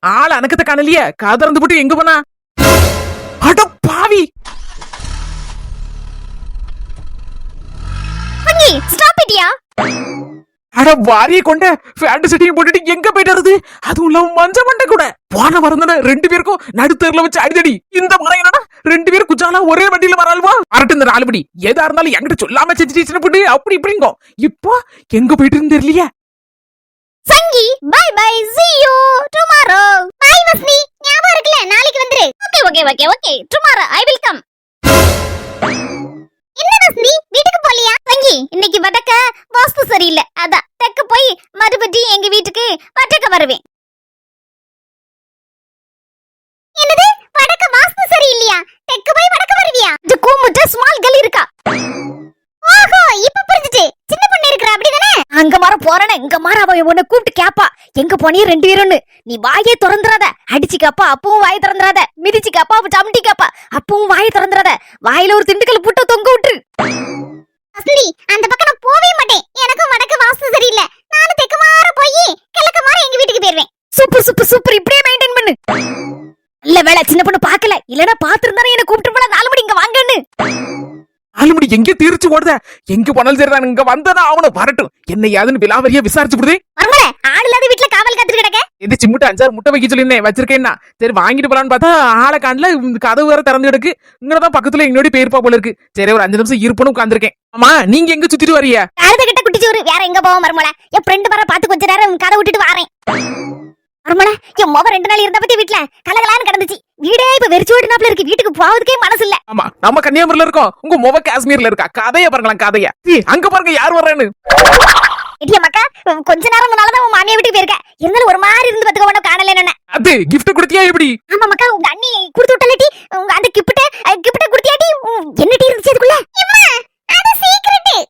ஆள் அணக்கத்தை காணலையே, காதறந்து போட்டு எங்க போனா? அட பாவி! ஸ்டாப் இட்யா. அட வாரிய கொண்ட ஃபேண்ட் செட்டிங் போட்டுட்டு எங்க போயிட்டு வருது? அதுவும் இல்லாம மஞ்ச மண்டை கூட. போன வரந்தன 2 பேருக்கும் நடுத்தேர்ல வச்சு அடிதடி. இந்த மரம் என்னடா 2 பேர் குச்சாலா ஒரே வண்டியில வராளுவா? அரட்டு இந்த 4 படி. ஏதா இருந்தாலும் என்கிட்ட சொல்லாம செஞ்சுட்டு போட்டு அப்படி இப்படிங்கோ. இப்போ எங்க போயிட்டு இருந்து தெரியலையே. சங்கி bye bye, see you tomorrow. Bye வஸ்னி, ஞாபகம் இருக்குல நாளைக்கு வந்துரு. Okay okay okay okay, tomorrow I will come. என்ன வஸ்னி வீட்டுக்கு போலியா? சங்கி இன்னைக்கு வடக்க வாஸ்து சரியில்லை, அதான் தெற்கு போய் மறுபடியும் எங்க வீட்டுக்கு வடக்க வருவேன். என்னது வடக்க வாஸ்து சரியில்லையா? தெற்கு போய் வடக்க வருவியா? இது கூமுட்ட ஸ்மால் கல் இருக்கா? ஓஹோ இப்ப புரிஞ்சுச்சு. சின்ன பொண்ணு இருக்கற அப்படிதானே? அங்க மாற போறனே, இங்க மாற அவ உன்னை கூப்பிட்டு கேப்பா, எங்க போனிய 2 பேருன்னு. நீ வாயே திறந்துறாத. அடிச்சு கேப்பா, அப்பவும் வாயை திறந்துறாத. மிதிச்சு கேப்பா, அப்ப சமட்டி கேப்பா, அப்பவும் வாயை திறந்துறாத. வாயில ஒரு திண்டுக்கல் புட்ட தொங்க விட்டு. அஸ்லி அந்த பக்கம் நான் போவே மாட்டேன். எனக்கும் வடக்கு வாஸ்து சரியில்லை. நானும் தெற்கு மாற போய் கிழக்கு மாற எங்க வீட்டுக்கு போயிருவேன். சூப்பர் சூப்பர் சூப்பர், இப்படியே மெயின்டைன் பண்ணு. இல்ல வேலை சின்ன பொண்ணு பாக்கல, இல்லனா பாத்துருந்தானே என்ன கூப்பிட்டு போல 4 மணி இங்க வாங்கன்னு. 4 மணி எங்க தீர்ச்சு ஓடுத? எங்க போனாலும் சரிதான், இங்க வந்தனா அவனை வரட்டும். என்ன யாதுன்னு விலாவரியா விசாரிச்சு விடுதே. மர்மல ஆள் இல்லாத வீட்ல காவல் காத்துட்டு கிடக்க. இது சிம்முட்டு 5-6 முட்டை வைக்க சொல்லிருந்தேன், வச்சிருக்கேன்னா. சரி வாங்கிட்டு போலான்னு பார்த்தா ஆளை காணல. கதவு வேற திறந்து கிடக்கு. இங்கதான் பக்கத்துல என்னோட பேருப்பா போல இருக்கு. சரி ஒரு 5 நிமிஷம் இருப்பணும் உட்காந்துருக்கேன். ஆமா நீங்க எங்க சுத்திட்டு வரியா? யாரத கிட்ட குட்டிச்சோறு வேற எங்க போவோம் மர்மல? என் ஃப்ரெண்ட் வர பாத்து கொஞ்ச நேரம் கதை விட்டுட்டு வாரேன். மர்மல என் மொவ 2 நாள் இருந்த பத்தி வீட்ல கலகலான்னு கிடந்துச்சு. வீடே இப்ப வெறிச்சு ஓடுனாப்ல இருக்கு. வீட்டுக்கு போவதுக்கே மனசு இல்ல. ஆமா நம்ம கன்னியாகுமரியில இருக்கோம், உங்க மொவ காஷ்மீர்ல இருக்கா. கதைய பாருங்களா கதையா. அங்க பாருங்க யார் வர்றேன்னு. இடிய மக்கா கொஞ்ச நேரம் முன்னாலதான் உன் மாமியா வீட்டுக்கு போயிருக்க. இருந்தாலும் ஒரு மாதிரி இருந்து பத்துக்க உன காணல என்ன. அது கிஃப்ட் கொடுத்தியா எப்படி? ஆமா மக்கா, உங்க அண்ணி கொடுத்து விட்டலட்டி. உங்க அந்த கிஃப்ட் கொடுத்தியாட்டி? என்னடி இருந்துச்சு அதுக்குள்ள? அம்மா அது சீக்ரெட்.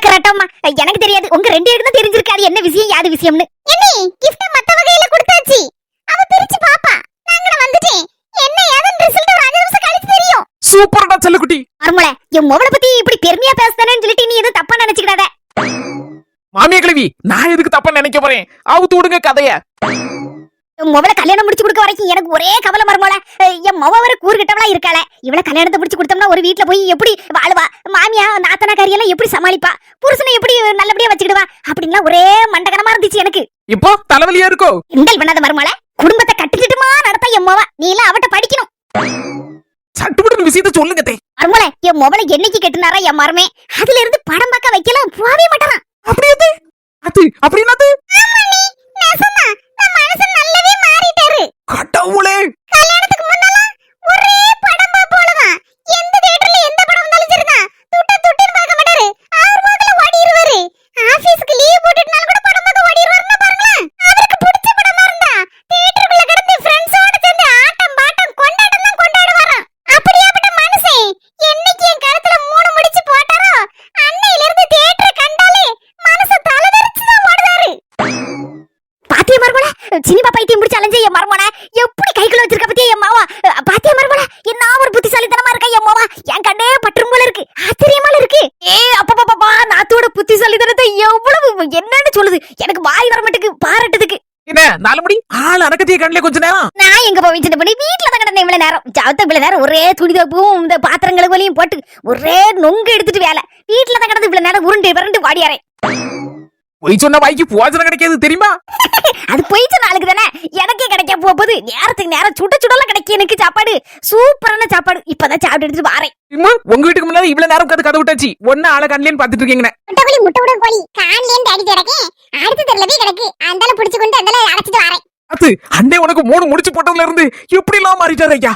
கரெக்டாமா, எனக்கு தெரியாது. உங்க 2 பேருக்கு தான் தெரிஞ்சிருக்கு அது என்ன விஷயம் யாது விஷயம்னு. என்ன கிஃப்ட் மத்த வகையில கொடுத்தாச்சு. அவ பிரிச்சு பாப்பா. நாங்க வந்துட்டேன். என்ன ஏதன் ரிசல்ட் ஒரு 5 நிமிஷம் கழிச்சு தெரியும். சூப்பர்டா செல்லக்குட்டி. அருமளே என் மொவளை பத்தி இப்படி பெருமையா பேசுதானேன்னு சொல்லிட்டு நீ எதுவும் தப்பா நினைச்சுக்கிடாத. மாமியா கிழவி, நான் எதுக்கு தப்பா நினைக்க போறேன்? அவுத்து விடுங்க கதைய. மொவளை கல்யாணம் முடிச்சு கொடுக்க வரைக்கும் எனக்கு ஒரே கவலை மருமோல. என் மொவ வர கூறுகிட்டவளா இருக்காள. இவளை கல்யாணத்தை முடிச்சு கொடுத்தோம்னா ஒரு வீட்டுல போய் எப்படி வாழுவா? மாமியா நாத்தனா கரியெல்லாம் எப்படி சமாளிப்பா? புருஷனை எப்படி நல்லபடியா வச்சுக்கிடுவா? அப்படின்லாம் ஒரே மண்டகனமா இருந்துச்சு எனக்கு. இப்போ தலைவலியா இருக்கோ? இண்டல் பண்ணாத மருமோல. குடும்பத்தை கட்டிக்கிட்டுமா நடத்த என் மொவ. நீ எல்லாம் அவட்ட படிக்கணும். சட்டுப்பட்டு விஷயத்த சொல்லுங்க தே. மருமோல என் மொவளை என்னைக்கு கட்டுனாரா என் மருமே, அதுல இருந்து படம் பார்க்க வைக்கலாம் போவே மாட்டாரான். அப்படியே அது அப்படினாது. கடவுளே, கல்யாணத்துக்கு முன்னால ஒரே படம் பாப்போலதான். எந்த தியேட்டர்ல எந்த படம் வந்தாலும் சரிதான். துட்டுன்னு பார்க்க மாட்டாரு. அவர் மகள ஓடிடுவாரு. ஆபீஸ்க்கு லீவ் போட்டுட்டனால கூட படம் பார்க்க ஓடிடுவாருன்னா பாருங்களேன். அவருக்கு பிடிச்ச படமா இருந்தா தியேட்டருக்குள்ள கிடந்து ஃப்ரெண்ட்ஸோட சேர்ந்து ஆட்டம் பாட்டம் கொண்டாட்டம் தான் கொண்டாடுவாராம். அப்படியாப்பட்ட மனுஷன் என்னைக்கு என் கழுத்துல 3 முடிச்சு போட்டாரோ அன்னையில இருந்து தியேட்டர் கண்டாலே மனசு தலதரிச்சு தான் ஓடுதாரு. பாத்தியா மர்மோல, சினிமா பைத்தியம் முடிச்சு அலைஞ்ச என் மர்மோல எப்படி கைக்குள்ள வச்சிருக்க பத்தியா என் மாவா? பாத்தியா மர்மோல என்ன ஒரு புத்திசாலித்தனமா இருக்கா என் மாவா? என் கண்ணே பற்றும் போல இருக்கு. ஆச்சரியமா இருக்கு. அப்பப்பா நாத்தோட புத்திசாலித்தனத்தை எவ்வளவு என்னன்னு சொல்லுது. எனக்கு வாய் வர மாட்டுக்கு பாராட்டுதுக்கு. என்ன 4 மணி ஆள் அடக்கத்திய கண்ணலே கொஞ்ச நேரம். நான் எங்க போய் சின்ன பண்ணி வீட்டுல தான் கிடந்தேன் இவ்வளவு நேரம். ஜாவத்த இவ்வளவு நேரம் ஒரே துணி துவைப்பும் இந்த பாத்திரங்களும் போட்டு ஒரே நொங்கு எடுத்துட்டு வேலை. வீட்டுல தான் கிடந்து இவ்வளவு நேரம் உருண்டு விரண்டு வாடியாரேன். பொய் சொன்ன வாய்க்கு போஜனம் கிடைக்காது தெரியுமா? அது பொய் சொன்ன ஆளுக்கு தானே. எனக்கே கிடைக்க போகுது. நேரத்துக்கு நேரம் சுட சுடலாம் கிடைக்கும் எனக்கு சாப்பாடு. சூப்பரான சாப்பாடு. இப்பதான் சாப்பிட்டு எடுத்துட்டு வாரேன். உங்க வீட்டுக்கு முன்னாடி இவ்வளவு நேரம் கதை விட்டாச்சு. ஒன்னு ஆளை கண்லேன்னு பாத்துட்டு இருக்கீங்க. முட்டை விட கோழி கான்லேன்னு தேடிட்டு கிடக்கேன். அடுத்த தெருல போய் கிடக்கு. அந்தால புடிச்சு கொண்டு அந்தால அரைச்சிட்டு வரேன். அது அண்ணே உனக்கு 3 முடிச்சு போட்டதுல இருந்து எப்படி எல்லாம் மாறிட்டாரு ஐயா.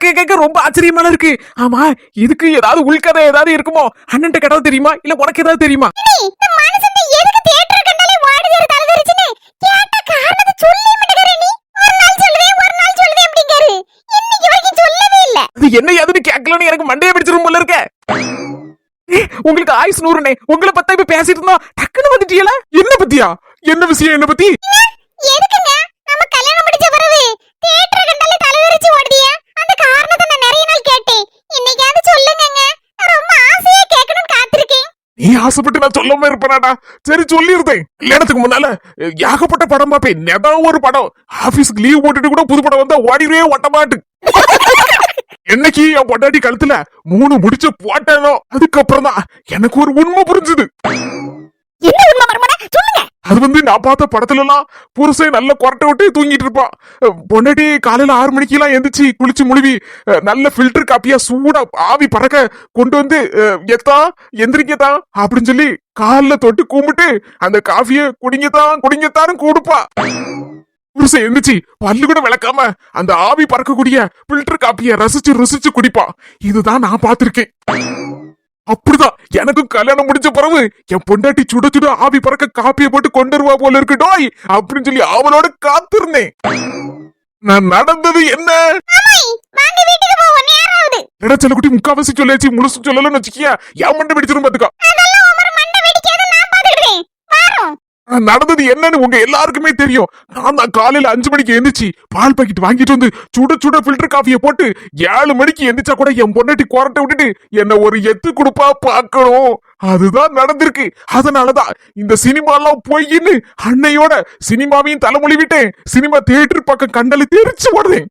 கேட்க ரொம்ப ஆச்சரியமா இருக்கு. ஆமா இதுக்கு ஏதாவது உள்கதை ஏதாவது இருக்குமோ? அண்ணன் கேட்டது தெரியுமா இல்ல உனக்கு ஏதாவது தெரியுமா? எதுக்கு தியேட்டர் கண்டாலே வாடுதேர் தலதரிச்சுன்னு கேட்ட காரணத்தை சொல்லவே மாட்டேங்கறே நீ. ஒரு நாள் சொல்லுவேன் அப்படிங்கறாரு. இன்னைக்கு வரைக்கும் சொல்லவே இல்ல. அது என்ன ஏதுன்னு கேட்கலன்னு எனக்கு மண்டையை பிடிச்சிரும் போல இருக்க. உங்களுக்கு ஆயுஸ் 100னே. உங்களை பத்தி இப்ப பேசிட்டு இருந்தோம், டக்குன்னு வந்துட்டீங்களா? என்ன பத்தியா? என்ன விஷயம்? என்ன பத்தி? எதுக்குங்க நம்ம கல்யாணம் முடிச்ச பிறகு தியேட்டர் கண்டாலே தலதரிச்சு ஓடுதியா? அந்த காரணத்தை நான் நிறைய நாள் கேட்டேன். இன்னைக்கு அது சொல்லுங்கங்க. நான் ரொம்ப ஆசையா கேட்கணும்னு காத்திருக்கேன். நீ ஆசைப்பட்டு நான் சொல்லாம இருப்பேனாடா. சரி சொல்லிருந்தேன். கல்யாணத்துக்கு முன்னால ஏகப்பட்ட படம் பார்ப்பேன். நெதா ஒரு படம் ஆபீஸ்க்கு லீவ் போட்டுட்டு கூட புது படம் வந்தா ஓடிடுவே ஓட்டமாட்டு. என்னைக்கு என் பொண்டாட்டி கழுத்துல 3 முடிச்சு போட்டேனோ அதுக்கப்புறம் தான் எனக்கு ஒரு உண்மை புரிஞ்சுது. என்ன உண்மை மர்மனே சொல்லுங்க. அது நான் பார்த்த படத்துல எல்லாம் புருஷன் நல்ல கொரட்டை விட்டு தூங்கிட்டு இருப்பான். பொண்டாட்டி காலையில 6 மணிக்கு எல்லாம் எந்திரிச்சு குளிச்சு முழுவி நல்ல ஃபில்டர் காப்பியா சூடா ஆவி பறக்க கொண்டு வந்து எத்தா எந்திரிக்கத்தான் அப்படின்னு சொல்லி கால்ல தொட்டு கும்பிட்டு அந்த காஃபிய குடிங்கத்தான் கொடுப்பா. புருஷன் எந்திரிச்சு பல்லு கூட விளக்காம அந்த ஆவி பறக்கக்கூடிய ஃபில்டர் காப்பிய ரசிச்சு குடிப்பா. இதுதான் நான் பார்த்திருக்கேன். அப்படிதான் எனக்கும் கல்யாணம் முடிஞ்ச பிறகு என் பொண்டாட்டி சுட ஆவி பறக்க காப்பிய போட்டு கொண்டு வருவா போல இருக்கட்டோய் அப்படின்னு சொல்லி அவளோட காத்திருந்தேன். நான் நடந்தது என்ன செல்லக்குட்டி முக்காவாசி சொல்லியாச்சு, முழுசு சொல்லலன்னு வச்சுக்கியா என் மண்டை வெடிச்சிரும் பாத்துக்கா. நடந்தது என்னன்னு உங்க எல்லாருக்குமே தெரியும். நான் தான் காலையில 5 மணிக்கு எந்திரிச்சு பால் பாக்கெட் வாங்கிட்டு வந்து சுட ஃபில்டர் காஃபிய போட்டு 7 மணிக்கு எந்திரிச்சா கூட என் பொண்டாட்டி குரட்டை விட்டுட்டு என்ன ஒரு எத்து கொடுப்பா பாக்கணும். அதுதான் நடந்திருக்கு. அதனாலதான் இந்த சினிமா எல்லாம் போயின்னு அன்னையோட சினிமாவையும் தலைமொழி விட்டேன். சினிமா தியேட்டர் பக்கம் கண்டல தெரிச்சு ஓடுறேன்.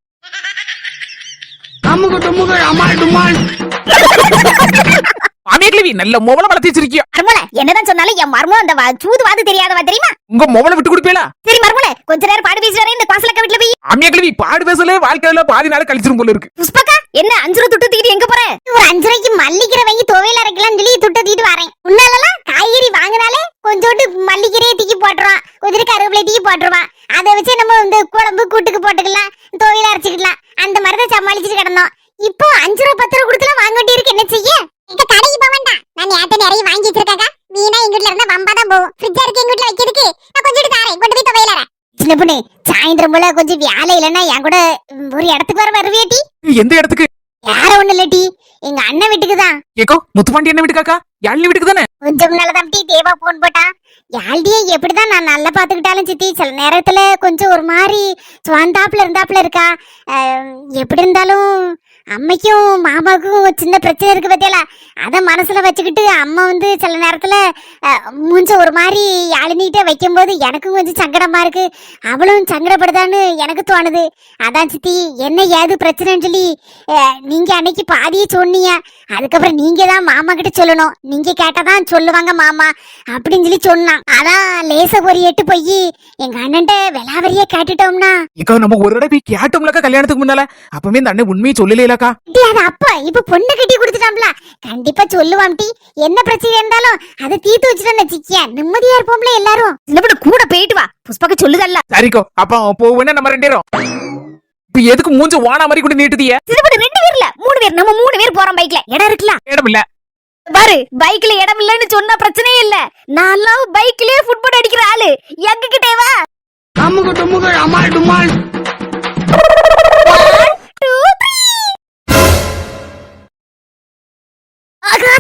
மாமியாக்கிழவி நல்ல மொபைல வளர்த்தி வச்சிருக்கியா? மர்மல என்னதான் சொன்னாலும் என் மர்மம் அந்த சூதுவாது தெரியாதவா தெரியுமா? உங்க மொபைல விட்டு கொடுப்பீங்களா? சரி மர்மல கொஞ்ச நேரம் பாடு பேசி வரேன். இந்த காசுலக்க வீட்ல போய் மாமியாக்கிழவி பாடு பேசல வாழ்க்கையில பாதி நாள் கழிச்சிரும் போல இருக்கு. புஷ்பக்கா என்ன 5 ரூபாய் துட்டு தூக்கிட்டு எங்க போற? ஒரு 5 ரூபாய்க்கு மல்லிக்கீரை வாங்கி துவையல் அரைக்கலாம் சொல்லி துட்ட தூக்கிட்டு வரேன். உன்னாலலாம் காய்கறி வாங்கினாலே கொஞ்சோண்டு மல்லிக்கீரையை தூக்கி போட்டுருவான், கொஞ்சம் கருவேப்பிலை தூக்கி போட்டுருவான். அதை வச்சு நம்ம இந்த குழம்பு கூட்டுக்கு போட்டுக்கலாம், துவையல் அரைச்சிக்கலாம். அந்த மாதிரி தான் சமாளிச்சுட்டு கிடந்தோம். இப்போ 5 ரூபாய் 10 ரூபாய் கொடுத்துலாம் வாங்க வேண்டி இருக்கு. என்ன செய்ய? எங்க கடைக்கு போக வேண்டாம். நான் நேத்து நிறைய வாங்கி வச்சிருக்காங்க. வீணா எங்க வீட்ல இருந்தா வம்பா தான் போகும். ஃப்ரிட்ஜ் இருக்கு எங்க வீட்ல வைக்கிறதுக்கு. நான் கொஞ்சம் தாரேன், கொண்டு போய் துவையல் அரை. சின்ன பொண்ணு சாயந்தரம் போல கொஞ்சம் வேலை இல்லைன்னா என் கூட ஒரு இடத்துக்கு வர வருவியாட்டி? எந்த இடத்துக்கு? யார ஒண்ணு இல்லட்டி எங்க அண்ணன் வீட்டுக்கு தான். ஏக்கோ முத்துப்பாண்டி என்ன வீட்டுக்காக்கா? யாழினி வீட்டுக்கு தானே? கொஞ்சம் நாளதான் தேவா போன் போட்டா. யாழ்டியே எப்படிதான் நான் நல்லா பாத்துக்கிட்டாலும் சித்தி சில நேரத்துல கொஞ்சம் ஒரு மாதிரி சுவாந்தாப்புல இருந்தாப்புல இருக்கா. எப்படி இருந்தாலும் அம்மைக்கும் மாமாவுக்கும் சின்ன பிரச்சனை இருக்கு பத்தியலா. அத மனசுல வச்சுக்கிட்டு அம்மா சில நேரத்துல மூஞ்ச ஒரு மாதிரி யாழினிகிட்ட வைக்கும் போது எனக்கும் கொஞ்சம் சங்கடமா இருக்கு. அவளும் சங்கடப்படுதான்னு எனக்கு தோணுது. அதான் சித்தி என்ன ஏது பிரச்சனைன்னு சொல்லி நீங்க அன்னைக்கு பாதியே சொன்னீங்க. அதுக்கப்புறம் நீங்க தான் மாமா கிட்ட சொல்லணும். நீங்க கேட்டாதான் சொல்லுவாங்க மாமா அப்படின்னு சொல்லி சொன்னான். அதான் லேச ஒரு எட்டு போய் எங்க அண்ணன்ட்ட விலாவரியா கேட்டுட்டோம்னா. இக்கோ நம்ம ஒரு தடவை போய் கேட்டோம்லக்கா கல்யாணத்துக்கு முன்னால. அப்பவே இந்த அண்ணன் உண்மையை சொல்லலையாக்கா? அது அப்பா இப்ப பொண்ணு கட்டி கொடுத்துட்டாம்ல, கண்டிப்பா சொல்லுவான். டி என்ன பிரச்சனை இருந்தாலும் அதை தீர்த்து வச்சுட்டோன்னு வச்சுக்கியா நிம்மதியா இருப்போம்ல எல்லாரும். இந்த கூட போயிட்டு வா புஷ்பாக்க சொல்லுதல்ல. சரிக்கோ அப்ப போவேன்னா நம்ம 2 பேரும். இப்ப எதுக்கு மூஞ்ச வானா மாதிரி கூட நீட்டுதிய? திருப்பி 2 பேர் இல்ல 3 பேர். நம்ம 3 பேர் போறோம். பைக்ல இடம் இருக்குல்ல? இடம் இல்ல பாரு. பைக்ல இடம் இல்லன்னு சொன்னா பிரச்சனையே இல்ல. நான் பைக்லயே ஃபுட்பால் அடிக்கிற ஆளு. எங்க கிட்டே வா. அம்முக டும்முக அமால் டுமால்.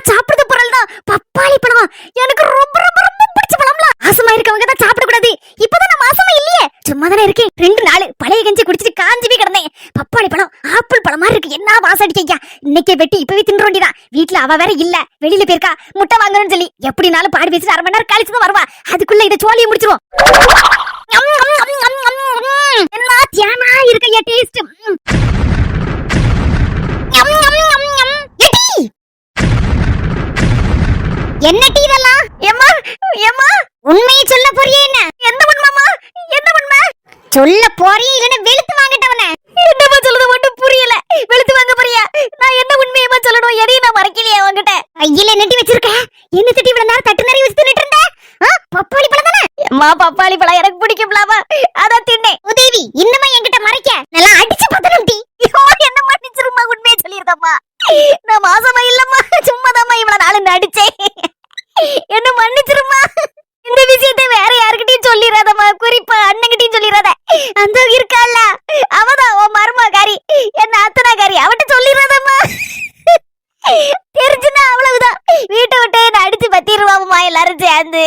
சாப்பிடுறது பொருள் தான் பப்பாளி பழம். எனக்கு ரொம்ப ரொம்ப ரொம்ப பிடிச்ச பழம்ல. ஆசமா இருக்கவங்க தான் சாப்பிட கூடாது. இப்பதான் நான் மாசமா இல்லையே, சும்மா தானே இருக்கேன். 2 நாள் பழைய கஞ்சி குடிச்சிட்டு காஞ்சிவே கிடந்தேன். பப்பாளி பழம் ஆப்பிள் பழமா இருக்கு. என்ன வாசம் அடிக்கையா. இன்னைக்கே வெட்டி இப்பவே தின்ற வேண்டியதான். வீட்டுல அவ வேற இல்ல, வெளியில போயிருக்கா முட்டை வாங்கணும்னு சொல்லி. எப்படினாலும் பாடு பேசிட்டு 1/2 மணி நேரம் கழிச்சு தான் வருவா. அதுக்குள்ள இதை சோழியை முடிச்சிருவோம். என்ன தியானா இருக்கையா டேஸ்ட். என்ன டீ இதெல்லாம்? ஏம்மா ஏம்மா உண்மையை சொல்ல போறியே? என்ன எந்த உண்மைமா? எந்த உண்மை சொல்ல போறியே? இல்லனா வெளுத்து வாங்கிட்டவனே. என்னமா சொல்றது மட்டும் புரியல. வெளுத்து வாங்க போறியா? நான் என்ன உண்மையமா சொல்லணும்? எதையும் நான் மறக்கலையே உன்கிட்ட. கையில நெட்டி வச்சிருக்க. என்ன தட்டி இவ்வளவு நேரம் தட்டு நிறைய வச்சு தின்னுட்டு இருந்த? பப்பாளி பழம் தானே? அம்மா பப்பாளி பழம் எனக்கு பிடிக்கும்லாமா, அதான் தின்னேன். உதவி இன்னுமா என்கிட்ட மறைக்க? நல்லா அடிச்சு பத்தணும் டீ. என்ன மன்னிச்சிருமா, உண்மையை சொல்லிருக்கம்மா. நான் மாசமா இல்லம்மா, சும்மாதாம்மா இவ்வளவு நாள் நடிச்சேன். என்ன மன்னிச்சிருமா. இந்த விஷயத்தை வேற யாருக்கிட்டையும் சொல்லிடாதம்மா, குறிப்பா அண்ணன்கிட்டையும் சொல்லிடாத. அந்த இருக்கால அவதான் உன் மருமகாரி, என்ன அத்தனாகாரி, அவட்ட சொல்லிடாதம்மா. தெரிஞ்சுனா அவ்வளவுதான். வீட்டை விட்டு என்ன அடிச்சு பத்திடுவாமா எல்லாரும் சேர்ந்து.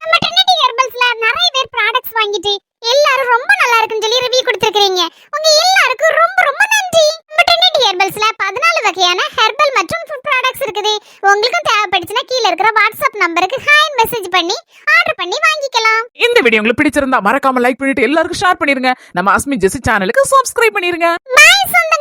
நம்ம ட்ரினிட்டி ஹெர்பல்ஸ்ல நிறைய பேர் ப்ராடக்ட்ஸ் வாங்கிட்டு எல்லாரும் ரொம்ப நல்லா இருக்குன்னு சொல்லி ரிவ்யூ கொடுத்திருக்கீங்க. உங்க எல்லாருக்கும் ரொம்ப ரொம்ப நன்றி. நம்ம ட்ரினிட்டி ஹெர்பல்ஸ்ல 14 பண்ணி வாங்கிக்கலாம். இந்த வீடியோ உங்களுக்கு பிடிச்சிருந்தா மறக்காம லைக் பண்ணிட்டு எல்லாருக்கும் ஷேர் பண்ணிருங்க. நம்ம அஸ்மி ஜெசி சேனலுக்கு சப்ஸ்கிரைப் பண்ணிருங்க. பாய் சொந்தங்களே.